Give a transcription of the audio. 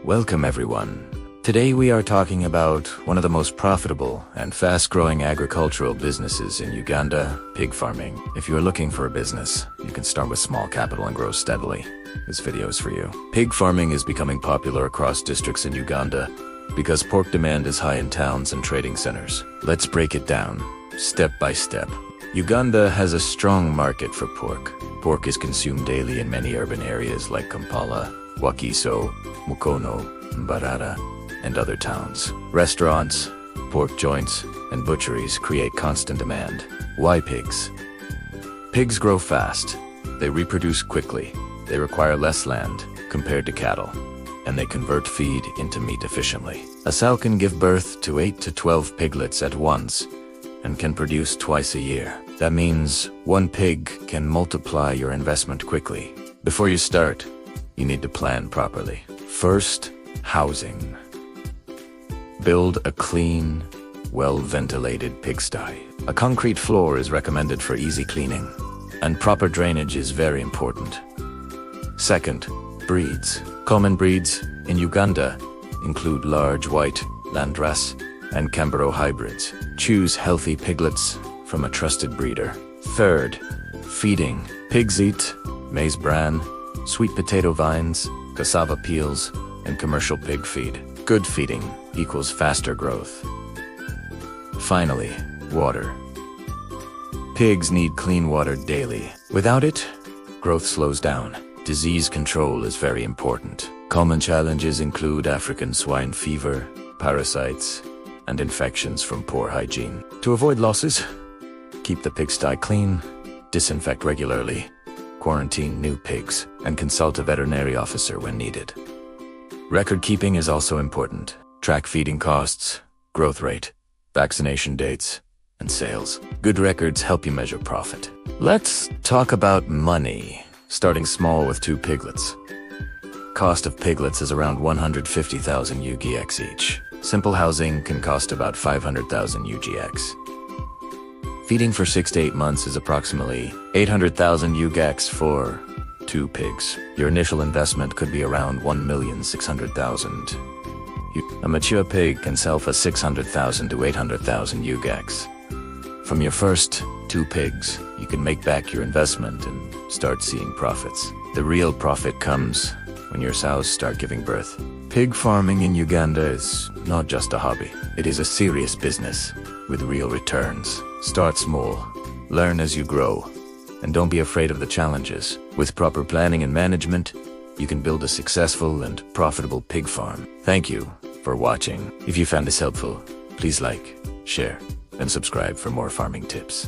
Welcome everyone. Today we are talking about one of the most profitable and fast-growing agricultural businesses in Uganda, pig farming. If you are looking for a business, you can start with small capital and grow steadily. This video is for you. Pig farming is becoming popular across districts in Uganda because pork demand is high in towns and trading centers. Let's break it down, step by step. Uganda has a strong market for pork. Pork is consumed daily in many urban areas like Kampala, Wakiso, Mukono, Mbarara, and other towns. Restaurants, pork joints, and butcheries create constant demand. Why pigs? Pigs grow fast. They reproduce quickly. They require less land compared to cattle, and they convert feed into meat efficiently. A sow can give birth to 8 to 12 piglets at once and can produce twice a year. That means one pig can multiply your investment quickly. Before you start, you need to plan properly. First, housing. Build a clean, well-ventilated pigsty. A concrete floor is recommended for easy cleaning, and proper drainage is very important. Second, breeds. Common breeds in Uganda include large white Landrace and Cambaro hybrids. Choose healthy piglets from a trusted breeder. Third, feeding. Pigs eat maize bran, sweet potato vines, cassava peels, and commercial pig feed. Good feeding equals faster growth. Finally, water. Pigs need clean water daily. Without it, growth slows down. Disease control is very important. Common challenges include African swine fever, parasites, and infections from poor hygiene. To avoid losses, keep the pigsty clean, disinfect regularly, quarantine new pigs, and consult a veterinary officer when needed. Record keeping is also important. Track feeding costs, growth rate, vaccination dates, and sales. Good records help you measure profit. Let's talk about money. Starting small with 2 piglets. Cost of piglets is around 150,000 UGX each. Simple housing can cost about 500,000 UGX. Feeding for 6 to 8 months is approximately 800,000 UGX for 2 pigs. Your initial investment could be around 1,600,000. A mature pig can sell for 600,000 to 800,000 UGX. From your first 2 pigs, you can make back your investment and start seeing profits. The real profit comes when your sows start giving birth. Pig farming in Uganda is not just a hobby. It is a serious business with real returns. Start small, learn as you grow, and don't be afraid of the challenges. With proper planning and management, you can build a successful and profitable pig farm. Thank you for watching. If you found this helpful, please like, share, and subscribe for more farming tips.